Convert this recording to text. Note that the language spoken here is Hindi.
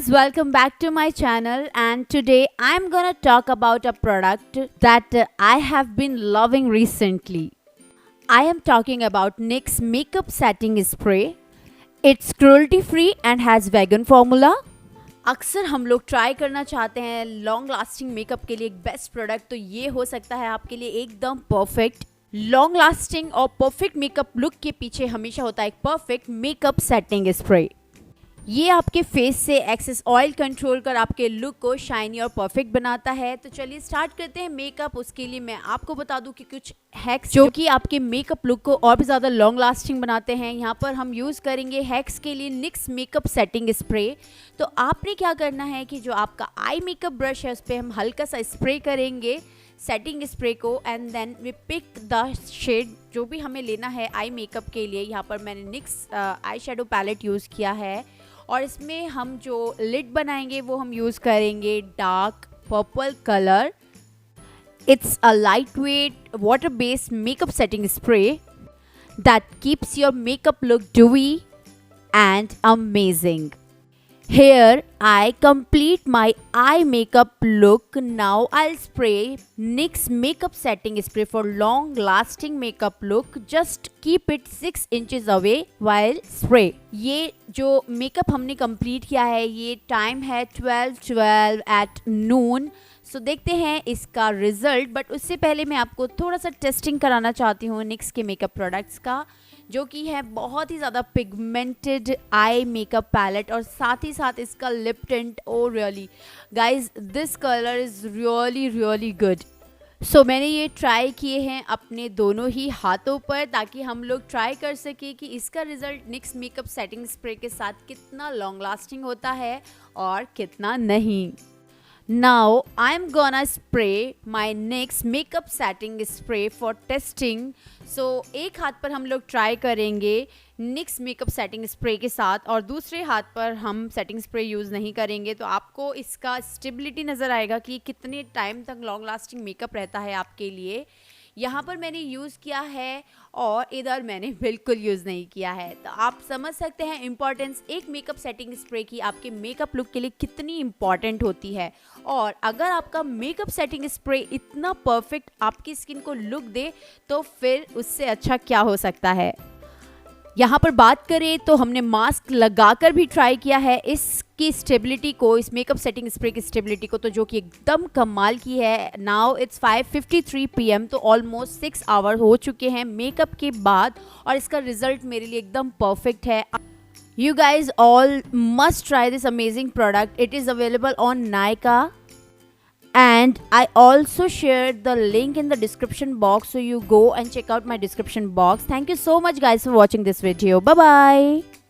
guys, welcome back to my channel, and today I'm gonna talk about a product that I have been loving recently. I am talking about NYX makeup setting spray. It's cruelty free and has vegan formula. अक्सर हम लोग ट्राई करना चाहते हैं लॉन्ग लास्टिंग मेकअप के लिए एक बेस्ट प्रोडक्ट, तो ये हो सकता है आपके लिए एकदम परफेक्ट। लॉन्ग लास्टिंग और परफेक्ट मेकअप लुक के पीछे हमेशा होता है एक परफेक्ट मेकअप सेटिंग स्प्रे। ये आपके फेस से एक्सेस ऑयल कंट्रोल कर आपके लुक को शाइनी और परफेक्ट बनाता है। तो चलिए स्टार्ट करते हैं मेकअप। उसके लिए मैं आपको बता दूं कि कुछ हैक्स जो कि आपके मेकअप लुक को और भी ज़्यादा लॉन्ग लास्टिंग बनाते हैं। यहाँ पर हम यूज़ करेंगे हैक्स के लिए NYX मेकअप सेटिंग स्प्रे। तो आपने क्या करना है कि जो आपका आई मेकअप ब्रश है उस पर हम हल्का सा स्प्रे करेंगे सेटिंग स्प्रे को, and then we pick the shade जो भी हमें लेना है आई मेकअप के लिए। यहाँ पर मैंने NYX eye shadow palette use किया है और इसमें हम जो लिड बनाएंगे वो हम यूज़ करेंगे dark purple colour. It's a light weight water based makeup setting spray that keeps your makeup look dewy and amazing. Here I complete my eye makeup look. Now I'll spray NYX makeup setting spray for long lasting makeup look. Just keep it 6 inches away while spray. ये जो मेकअप हमने कंप्लीट किया है ये टाइम है 12:12 at noon. सो देखते हैं इसका रिजल्ट, बट उससे पहले मैं आपको थोड़ा सा टेस्टिंग कराना चाहती हूँ NYX के मेकअप प्रोडक्ट्स का, जो कि है बहुत ही ज़्यादा पिगमेंटेड आई मेकअप पैलेट और साथ ही साथ इसका lip tint. Oh really guys, this colour is really good. So मैंने ये ट्राई किए हैं अपने दोनों ही हाथों पर ताकि हम लोग ट्राई कर सकें कि इसका result NYX makeup setting spray के साथ कितना लॉन्ग लास्टिंग होता है और कितना नहीं। Now I'm gonna spray my NYX makeup setting spray for testing. So एक हाथ पर हम लोग ट्राई करेंगे NYX मेकअप सेटिंग स्प्रे के साथ और दूसरे हाथ पर हम सेटिंग स्प्रे यूज़ नहीं करेंगे। तो आपको इसका स्टेबिलिटी नज़र आएगा कि कितने टाइम तक लॉन्ग लास्टिंग मेकअप रहता है आपके लिए। यहाँ पर मैंने यूज़ किया है और इधर मैंने बिल्कुल यूज़ नहीं किया है। तो आप समझ सकते हैं इम्पॉर्टेंस एक मेकअप सेटिंग स्प्रे की आपके मेकअप लुक के लिए कितनी इम्पॉर्टेंट होती है। और अगर आपका मेकअप सेटिंग स्प्रे इतना परफेक्ट आपकी स्किन को लुक दे तो फिर उससे अच्छा क्या हो सकता है। यहाँ पर बात करें तो हमने मास्क लगाकर भी ट्राई किया है इसकी स्टेबिलिटी को, इस मेकअप सेटिंग स्प्रे की स्टेबिलिटी को, तो जो कि एकदम कमाल की है। नाउ इट्स 5:53 PM, तो ऑलमोस्ट 6 आवर हो चुके हैं मेकअप के बाद और इसका रिजल्ट मेरे लिए एकदम परफेक्ट है। You guys all must try this amazing product. It is available on Nyka. And I also shared the link in the description box, so you go and check out my description box. Thank you so much guys for watching this video. Bye bye.